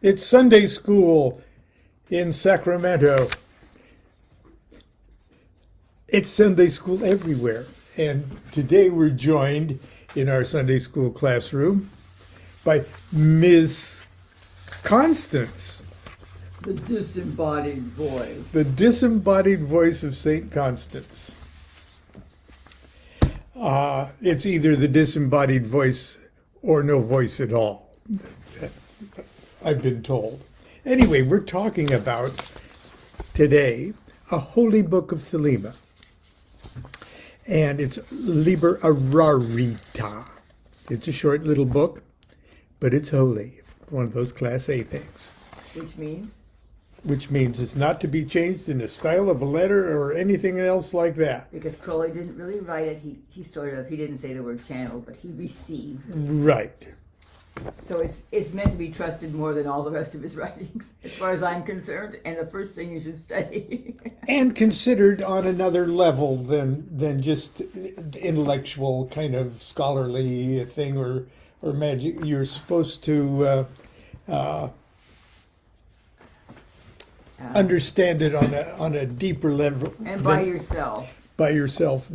It's Sunday school in Sacramento. It's Sunday school everywhere. And today we're joined in our Sunday school classroom by Ms. Constance. The disembodied voice. The disembodied voice of St. Constance. It's either the disembodied voice or no voice at all. I've been told. Anyway, we're talking about today a holy book of Thelema. And it's Liber ARARITA. It's a short little book, but it's holy. One of those Class A things. Which means? Which means it's not to be changed in the style of a letter or anything else like that. Because Crowley didn't really write it. He didn't say the word channel, but he received. Right. So it's meant to be trusted more than all the rest of his writings, as far as I'm concerned, and the first thing you should study. And considered on another level than just intellectual kind of scholarly thing or magic. You're supposed to understand it on a deeper level. And by yourself. By yourself,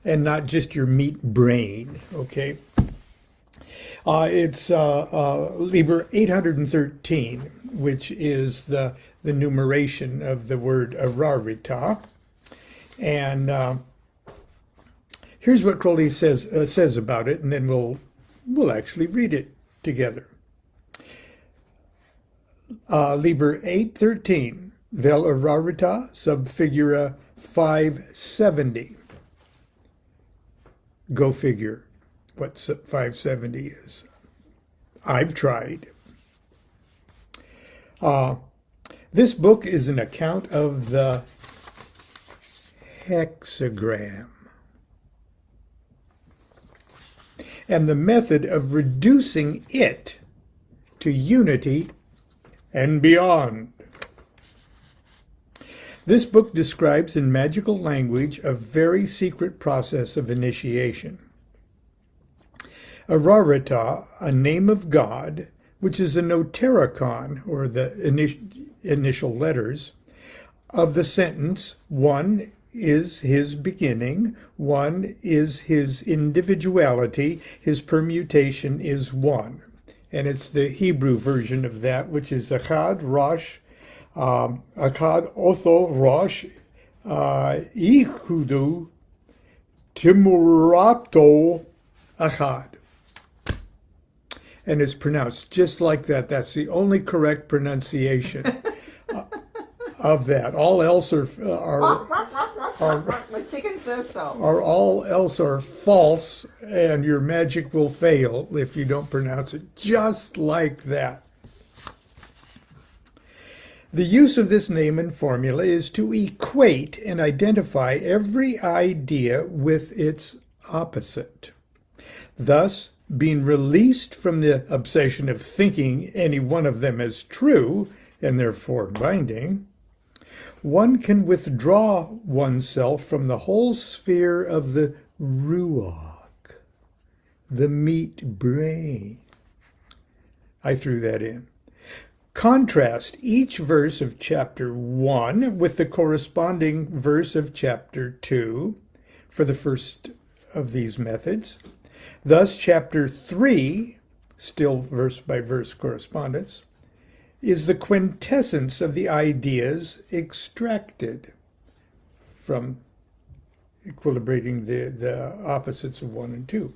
and not just your meat brain, okay? It's Liber 813, which is the numeration of the word ARARITA. And here's what Crowley says about it, and then we'll actually read it together. Liber 813, Vel ARARITA, sub figura 570. Go figure what 570 is. I've tried. This book is an account of the hexagram and the method of reducing it to unity and beyond. This book describes in magical language a very secret process of initiation. ARARITA, a name of God, which is a notericon, or the initial letters, of the sentence, one is his beginning, one is his individuality, his permutation is one. And it's the Hebrew version of that, which is Echad Rosh, Echad Otho Rosh, Ichudu Timurato Echad. And it's pronounced just like that. That's the only correct pronunciation of that. All else are My chicken says so. all else are false, and your magic will fail if you don't pronounce it just like that. The use of this name and formula is to equate and identify every idea with its opposite. Thus, being released from the obsession of thinking any one of them as true, and therefore binding, one can withdraw oneself from the whole sphere of the ruach, the meat brain. I threw that in. Contrast each verse of chapter 1 with the corresponding verse of chapter 2 for the first of these methods. Thus, chapter 3, still verse-by-verse correspondence, is the quintessence of the ideas extracted from equilibrating the opposites of 1 and 2.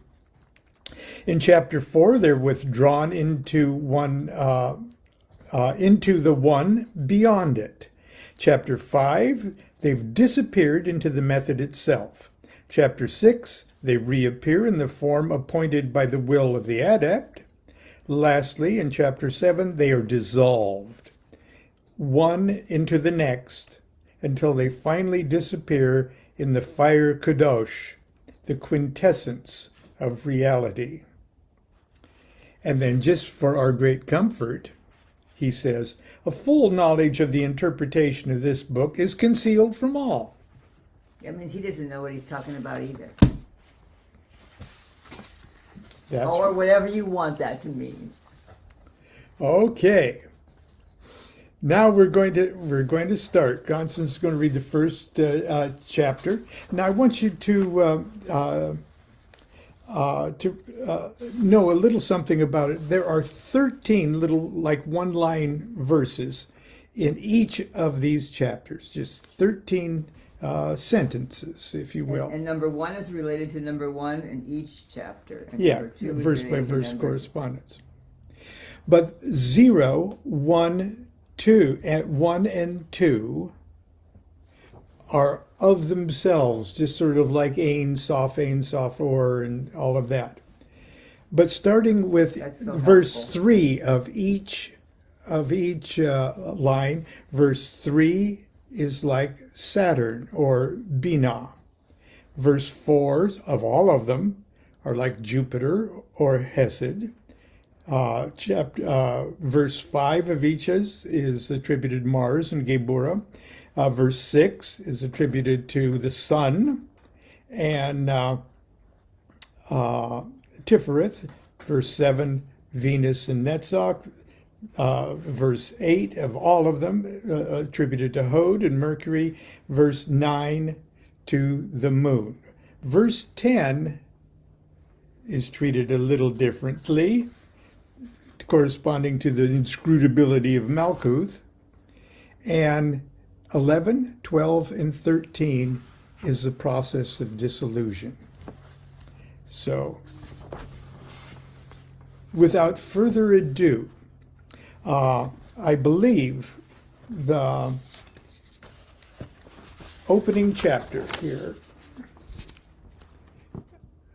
In chapter 4, they're withdrawn into the one beyond it. Chapter 5, they've disappeared into the method itself. Chapter 6, they reappear in the form appointed by the will of the adept. Lastly, in chapter 7, they are dissolved, one into the next, until they finally disappear in the fire kadosh, the quintessence of reality. And then, just for our great comfort, he says, a full knowledge of the interpretation of this book is concealed from all. That means he doesn't know what he's talking about either. That's Or whatever you want that to mean. Okay. Now we're going to start. Constance is going to read the first chapter. Now I want you to know a little something about it. There are 13 little, like, one-line verses in each of these chapters. Just 13 sentences, if you will. And number 1 is related to number 1 in each chapter. And Yeah, number 2 is verse by related to verse number- correspondence. But 0, 1, 2, and 1 and 2 are of themselves, just sort of like Ain, Soph, or, and all of that. But starting with That's so verse helpful. 3 of each line, verse 3 is like Saturn or Binah. Verse 4 of all of them are like Jupiter or Hesed. Verse 5 of each is attributed Mars and Geburah. Verse 6 is attributed to the sun and Tifereth. Verse 7, Venus and Netzach. Verse 8 of all of them attributed to Hod and Mercury. Verse 9 to the moon. Verse 10 is treated a little differently, corresponding to the inscrutability of Malkuth. And 11, 12, and 13 is the process of dissolution. So, without further ado, I believe the opening chapter here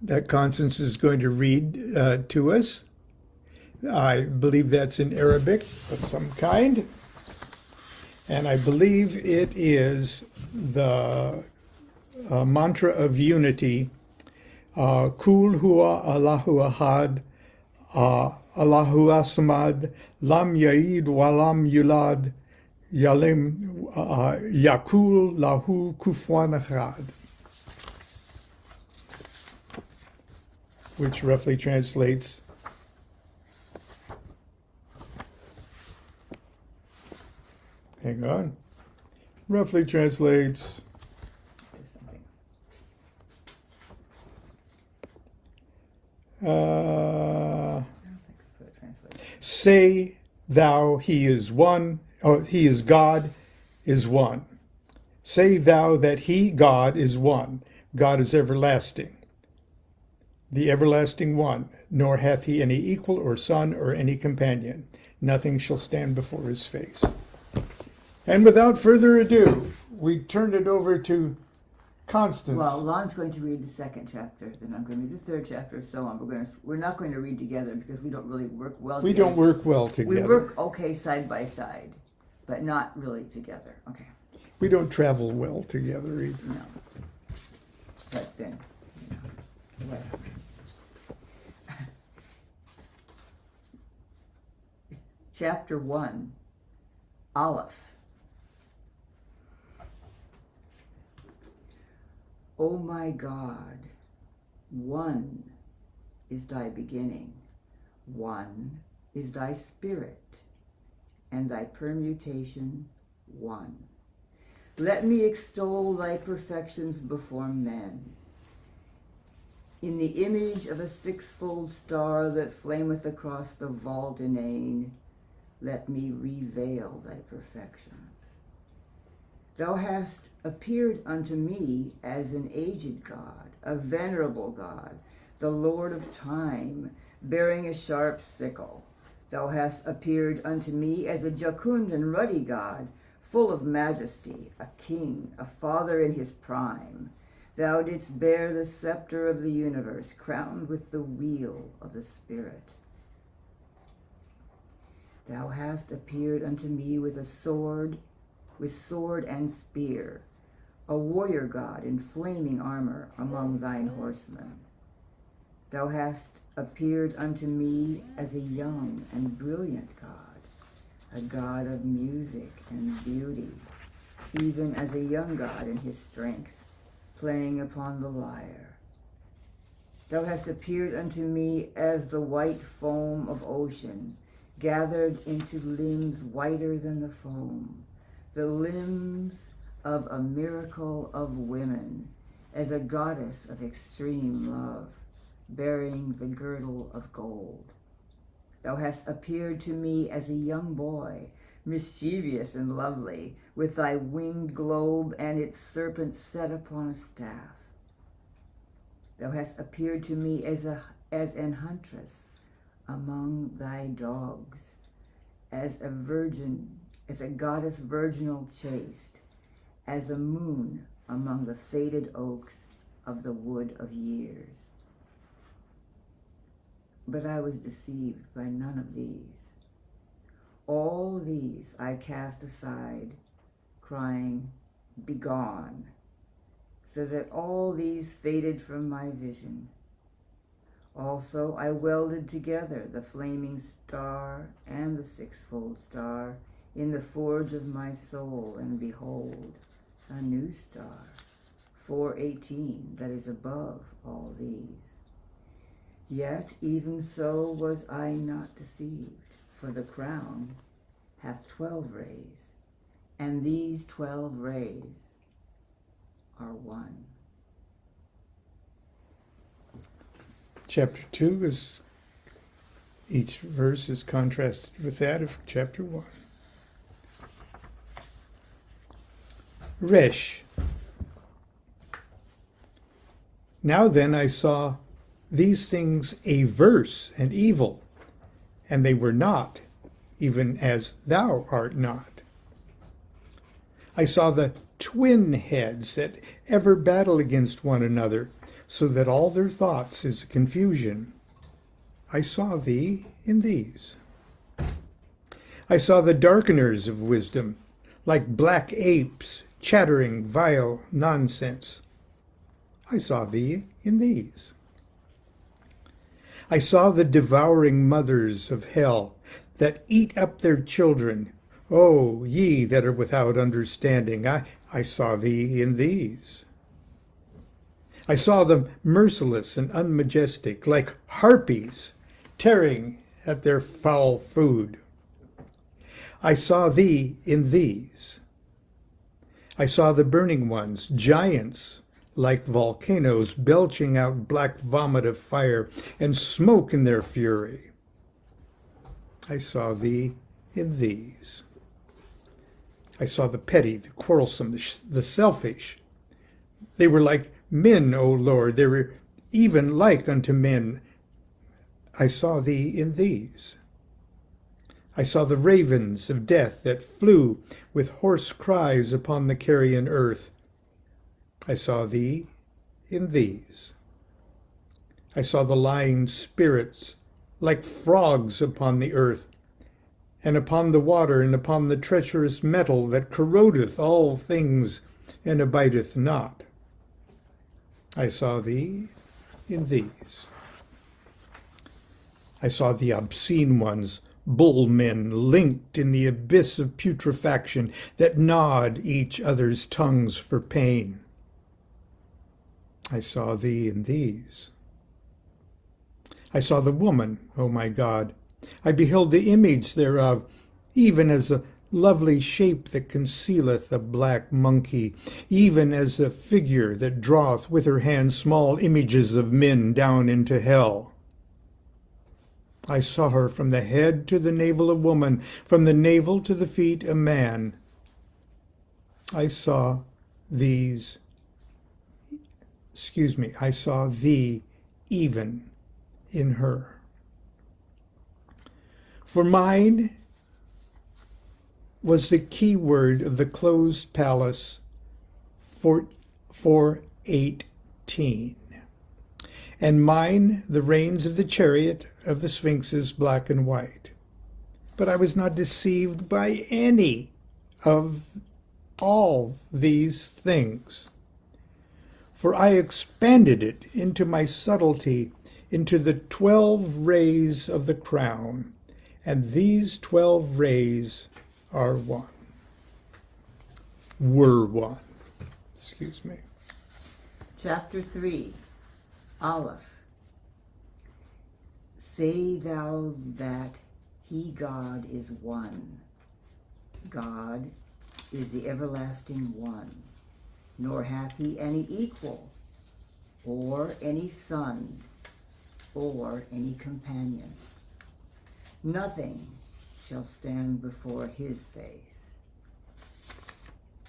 that Constance is going to read to us, I believe that's in Arabic of some kind. And I believe it is the mantra of unity, Kul Huwa Allahu Ahad, Allahu Asamad, Lam Ya'id Walam Yulad, Yalim Yakul Lahu Kufuwan Ahad, which roughly translates, hang on, roughly translates, I don't think that's what it translates. say thou he is one, or he is God, is one. Say thou that he, God, is one. God is everlasting, the everlasting one, nor hath he any equal or son or any companion. Nothing shall stand before his face. And without further ado, we turn it over to Constance. Well, Lon's going to read the second chapter, then I'm going to read the third chapter, and so on. We're not going to read together because we don't really work well We together. don't work well together. We work okay side by side, but not really together. Okay, We don't travel well together either. no. But then, whatever. Chapter 1, Aleph. O my God, one is thy beginning, one is thy spirit, and thy permutation one. Let me extol thy perfections before men. In the image of a sixfold star that flameth across the vault inane, let me reveal thy perfections. Thou hast appeared unto me as an aged God, a venerable God, the Lord of time, bearing a sharp sickle. Thou hast appeared unto me as a jocund and ruddy God, full of majesty, a king, a father in his prime. Thou didst bear the scepter of the universe, crowned with the wheel of the Spirit. Thou hast appeared unto me with sword and spear, a warrior God in flaming armor among thine horsemen. Thou hast appeared unto me as a young and brilliant God, a God of music and beauty, even as a young God in his strength, playing upon the lyre. Thou hast appeared unto me as the white foam of ocean, gathered into limbs whiter than the foam, the limbs of a miracle of women, as a goddess of extreme love, bearing the girdle of gold. Thou hast appeared to me as a young boy, mischievous and lovely, with thy winged globe and its serpent set upon a staff. Thou hast appeared to me as an huntress among thy dogs, as a virgin, as a goddess virginal chaste, as a moon among the faded oaks of the wood of years. But I was deceived by none of these. All these I cast aside, crying, "Begone," so that all these faded from my vision. Also I welded together the flaming star and the sixfold star in the forge of my soul, and behold, a new star, 418, that is above all these. Yet even so was I not deceived, for the crown hath 12 rays, and these 12 rays are one. Chapter 2 is, each verse is contrasted with that of chapter 1. Resh. Now then I saw these things averse and evil, and they were not, even as thou art not. I saw the twin heads that ever battle against one another, so that all their thoughts is confusion. I saw thee in these. I saw the darkeners of wisdom, like black apes, chattering vile nonsense. I saw thee in these. I saw the devouring mothers of hell, that eat up their children. O ye that are without understanding, I saw thee in these. I saw them merciless and unmajestic, like harpies, tearing at their foul food. I saw thee in these. I saw the burning ones, giants, like volcanoes, belching out black vomit of fire and smoke in their fury. I saw thee in these. I saw the petty, the quarrelsome, the selfish. They were like men, O Lord, they were even like unto men. I saw thee in these. I saw the ravens of death that flew with hoarse cries upon the carrion earth. I saw thee in these. I saw the lying spirits like frogs upon the earth, and upon the water, and upon the treacherous metal that corrodeth all things and abideth not. I saw thee in these. I saw the obscene ones, bull men linked in the abyss of putrefaction, that gnawed each other's tongues for pain. I saw thee in these. I saw the woman, O my God. I beheld the image thereof, even as a lovely shape that concealeth a black monkey, even as a figure that draweth with her hand small images of men down into hell. I saw her from the head to the navel a woman, from the navel to the feet a man. I saw thee even in her. For mine was the key word of the closed palace 418, and mine the reins of the chariot of the sphinxes black and white. But I was not deceived by any of all these things, for I expanded it into my subtlety, into the 12 rays of the crown, and these 12 rays are one. Were one. Excuse me. Chapter 3, Aleph. Say thou that He, God, is one. God is the everlasting one, nor hath he any equal, or any son, or any companion. Nothing shall stand before his face.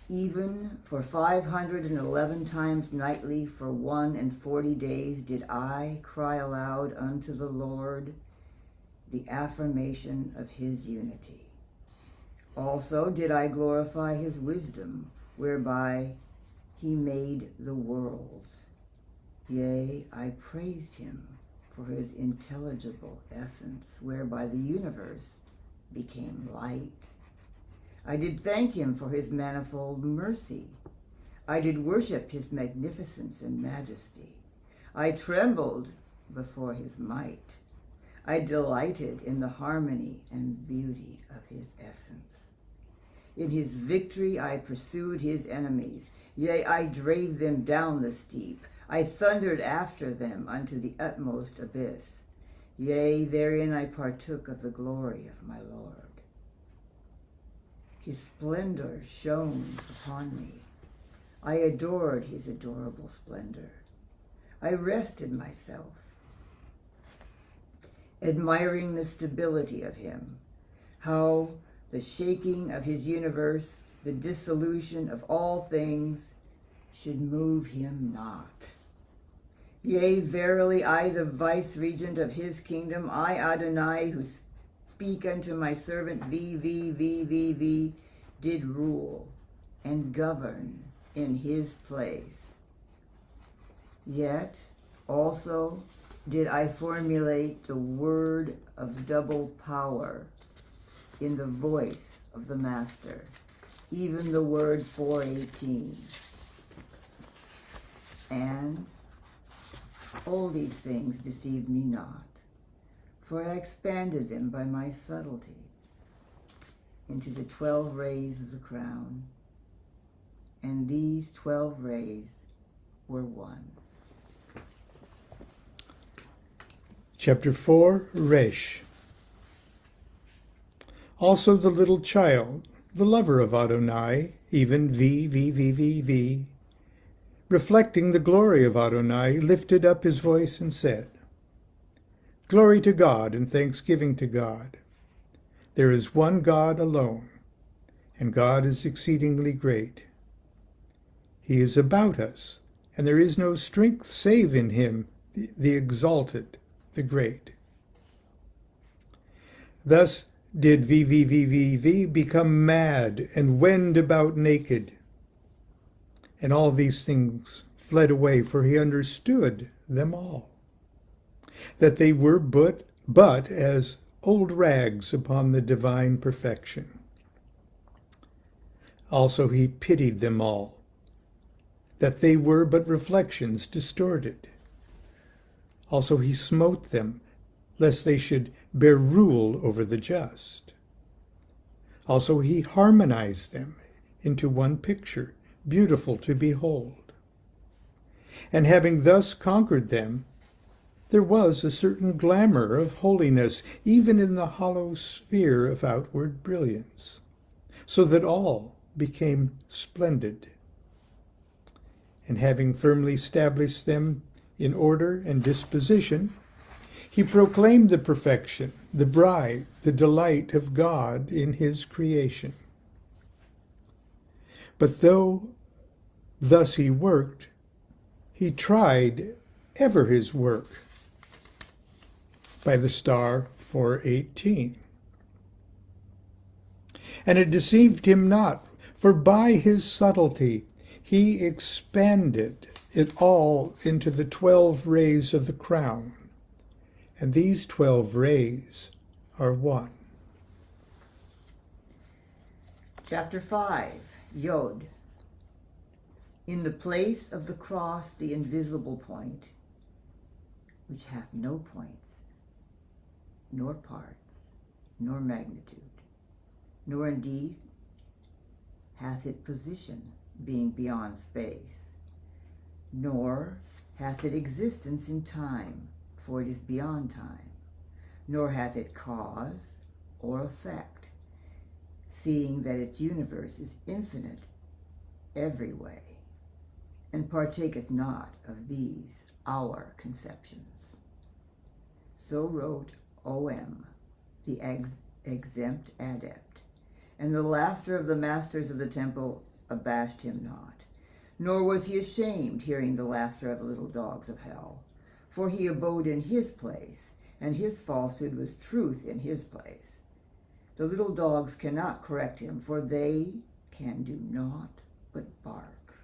Even for 511 times nightly for 41 days did I cry aloud unto the Lord the affirmation of his unity. Also did I glorify his wisdom, whereby he made the worlds. Yea, I praised him for his intelligible essence, whereby the universe became light. I did thank him for his manifold mercy. I did worship his magnificence and majesty. I trembled before his might. I delighted in the harmony and beauty of his essence. In his victory I pursued his enemies. Yea, I drave them down the steep. I thundered after them unto the utmost abyss. Yea, therein I partook of the glory of my Lord. His splendor shone upon me. I adored his adorable splendor. I rested myself, admiring the stability of him, how the shaking of his universe, the dissolution of all things, should move him not. Yea, verily, I, the vice-regent of his kingdom, I, Adonai, who speak unto my servant, V, did rule and govern in his place. Yet also did I formulate the word of double power in the voice of the Master, even the word 418. And all these things deceived me not, for I expanded them by my subtlety into the 12 rays of the crown, and these 12 rays were one. Chapter 4, Resh. Also the little child, the lover of Adonai, even V, reflecting the glory of Adonai, lifted up his voice and said, Glory to God and thanksgiving to God. There is one God alone, and God is exceedingly great. He is about us, and there is no strength save in him, the exalted, the great. Thus did V become mad and wend about naked. And all these things fled away, for he understood them all, that they were but as old rags upon the divine perfection. Also he pitied them all, that they were but reflections distorted. Also he smote them, lest they should bear rule over the just. Also he harmonized them into one picture, beautiful to behold. And having thus conquered them, there was a certain glamour of holiness, even in the hollow sphere of outward brilliance, so that all became splendid. And having firmly established them in order and disposition, he proclaimed the perfection, the bride, the delight of God in his creation. But though thus he worked, he tried ever his work by the star 418. And it deceived him not, for by his subtlety he expanded it all into the 12 rays of the crown. And these 12 rays are one. Chapter 5, Yod. In the place of the cross, the invisible point, which hath no points, nor parts, nor magnitude, nor indeed hath it position, being beyond space, nor hath it existence in time, for it is beyond time, nor hath it cause or effect, seeing that its universe is infinite every way, and partaketh not of these our conceptions. So wrote O.M., the exempt adept, and the laughter of the masters of the temple abashed him not, nor was he ashamed hearing the laughter of the little dogs of hell, for he abode in his place, and his falsehood was truth in his place. The little dogs cannot correct him, for they can do naught but bark.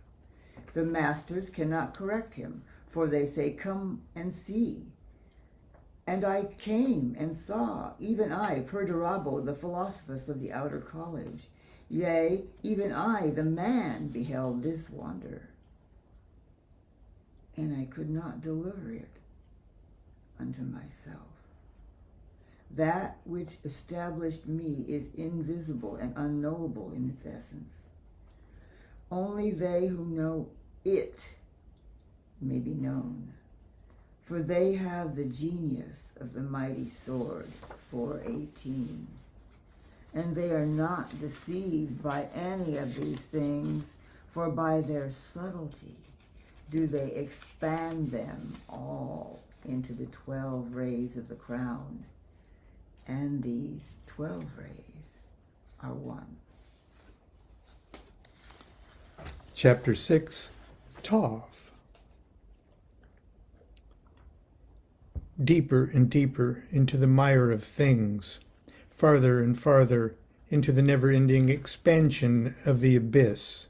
The masters cannot correct him, for they say, come and see. And I came and saw, even I, Perdurabo, the philosophus of the outer college. Yea, even I, the man, beheld this wonder. And I could not deliver it unto myself. That which established me is invisible and unknowable in its essence. Only they who know it may be known, for they have the genius of the mighty sword 418. And they are not deceived by any of these things, for by their subtlety do they expand them all into the 12 rays of the crown. And these 12 rays are one. Chapter 6, Tov. Deeper and deeper into the mire of things, farther and farther into the never-ending expansion of the abyss.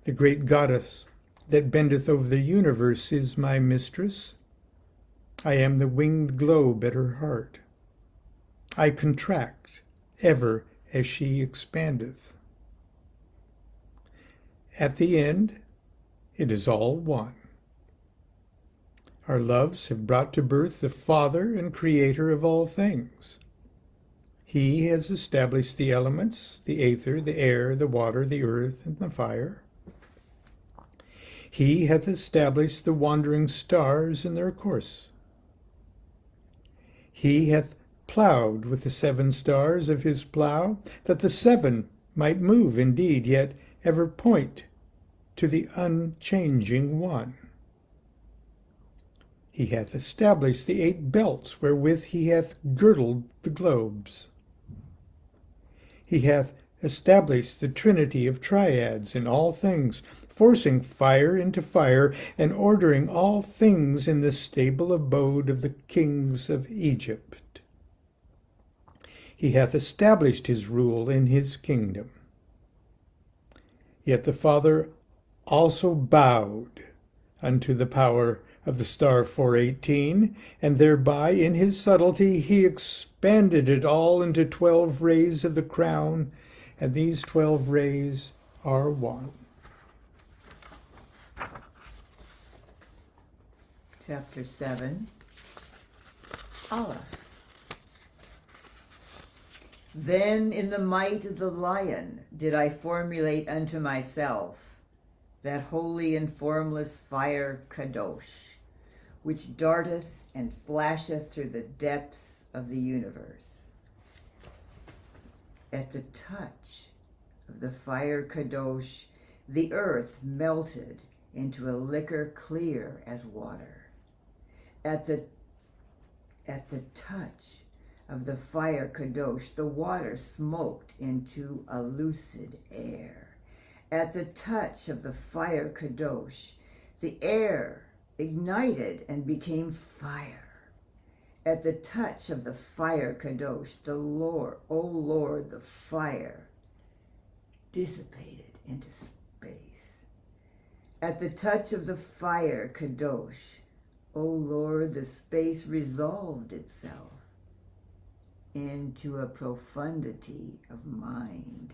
The great goddess that bendeth over the universe is my mistress. I am the winged globe at her heart. I contract ever as she expandeth. At the end, it is all one. Our loves have brought to birth the Father and Creator of all things. He has established the elements, the aether, the air, the water, the earth, and the fire. He hath established the wandering stars in their course. He hath plowed with the 7 stars of his plow, that the 7 might move indeed, yet ever point to the unchanging one. He hath established the 8 belts wherewith he hath girdled the globes. He hath established the trinity of triads in all things, forcing fire into fire, and ordering all things in the stable abode of the kings of Egypt. He hath established his rule in his kingdom. Yet the Father also bowed unto the power of the star 418, and thereby in his subtlety he expanded it all into 12 rays of the crown, and these 12 rays are one. Chapter 7, Aleph. Then in the might of the lion did I formulate unto myself that holy and formless fire Kadosh, which darteth and flasheth through the depths of the universe. At the touch of the fire Kadosh, the earth melted into a liquor clear as water. At the touch of the fire Kadosh, the water smoked into a lucid air. At the touch of the fire Kadosh, the air ignited and became fire. At the touch of the fire Kadosh, the Lord, O Lord, the fire dissipated into space. At the touch of the fire Kadosh, O Lord, the space resolved itself into a profundity of mind.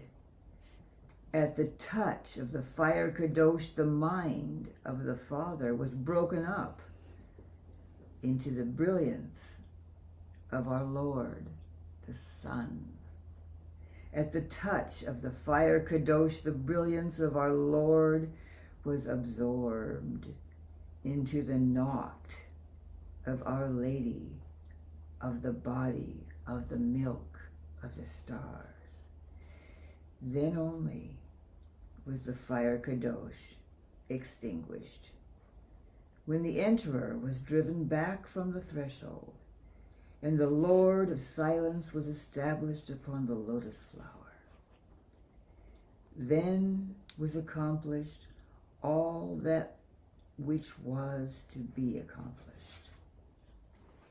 At the touch of the fire Kadosh, the mind of the Father was broken up into the brilliance of our Lord, the Son. At the touch of the fire Kadosh, the brilliance of our Lord was absorbed into the naught of Our Lady of the body of the milk of the stars. Then only was the fire Kadosh extinguished, when the Enterer was driven back from the threshold, and the Lord of Silence was established upon the lotus flower. Then was accomplished all that which was to be accomplished,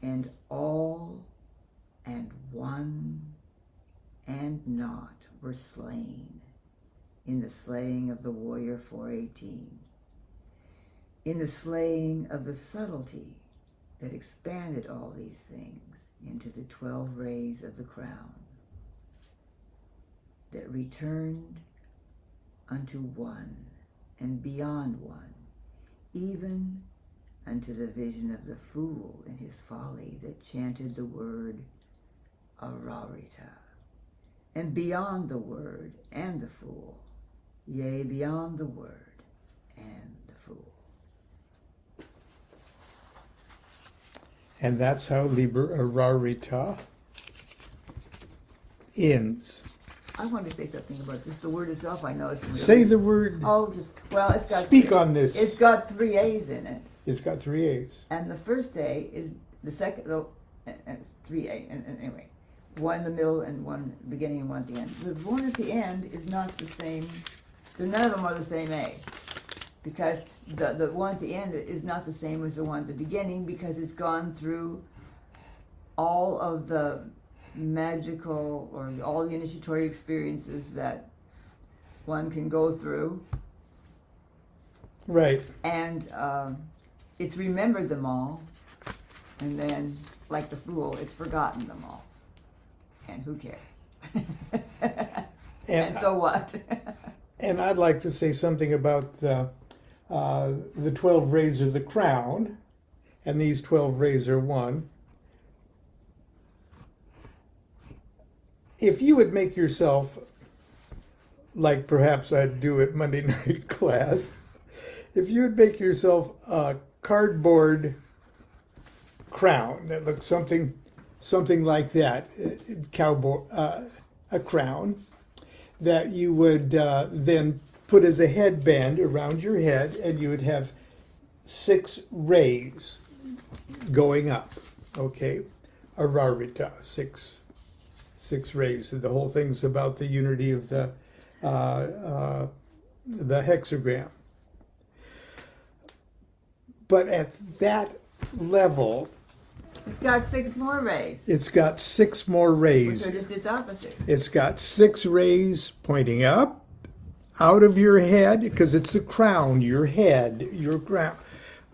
and all and one and naught were slain in the slaying of the warrior 418, in the slaying of the subtlety that expanded all these things into the 12 rays of the crown, that returned unto one and beyond one, even unto the vision of the fool in his folly that chanted the word ARARITA, and beyond the word and the fool, yea, beyond the word and the fool. And that's how Liber ARARITA ends. I want to say something about this. The word itself, I know it's really... Say the word. Oh, just, well, it's got... Speak on this. It's got 3 A's in it. It's got 3 A's. And the first A is the second, and 3 A, and anyway, one in the middle and one at the beginning and one at the end. The one at the end is not the same. None of them are the same A, because the one at the end is not the same as the one at the beginning, because it's gone through all of the magical or all the initiatory experiences that one can go through. Right. And it's remembered them all, and then, like the fool, it's forgotten them all. And who cares? And so what? And I'd like to say something about the 12 rays of the crown, and these 12 rays are one. If you would make yourself, like perhaps I'd do at Monday night class, if you would make yourself a cardboard crown that looks something like that, a crown, that you would then put as a headband around your head, and you would have 6 rays going up, okay? ARARITA, 6 rays. The whole thing's about the unity of the hexagram. But at that level, it's got 6 more rays. It's got 6 more rays. Which are just its opposite. It's got 6 rays pointing up, out of your head, because it's the crown, your head, your crown,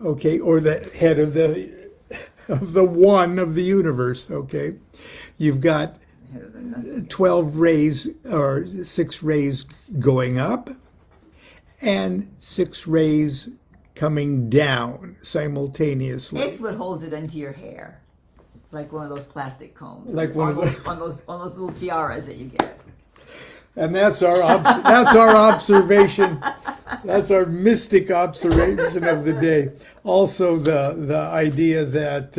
okay, or the head of the one of the universe, okay. You've got 12 rays, or 6 rays going up, and 6 rays coming down simultaneously. It's what holds it into your hair, like one of those plastic combs, like one of those on those little tiaras that you get. And that's our observation. That's our mystic observation of the day. Also, the idea that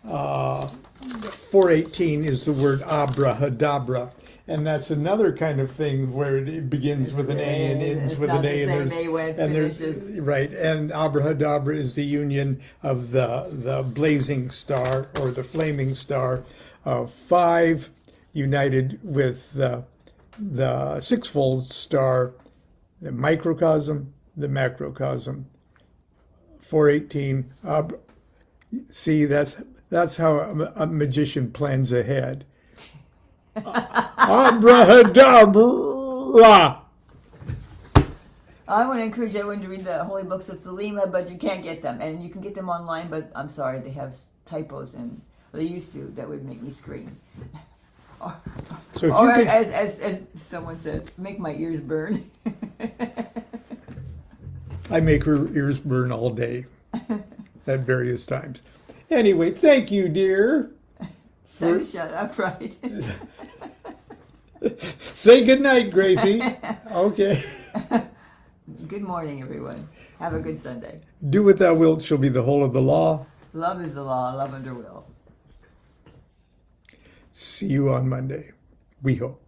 418 is the word abrahadabra. And that's another kind of thing where it begins with an A and ends with an A, and there's right. And abrahadabra is the union of the blazing star or the flaming star of 5 united with the sixfold star, the microcosm, the macrocosm. 418. See, that's how a magician plans ahead. Abrahadabra. I want to encourage everyone to read the holy books of Thelema, but you can't get them, and you can get them online. But I'm sorry, they have typos, and they used to. That would make me scream. So if or you could, as someone says, make my ears burn. I make her ears burn all day at various times. Anyway, thank you, dear. Time to shut up, right? Say goodnight, Gracie. Okay. Good morning, everyone. Have a good Sunday. Do what thou wilt shall be the whole of the law. Love is the law, love under will. See you on Monday. We hope.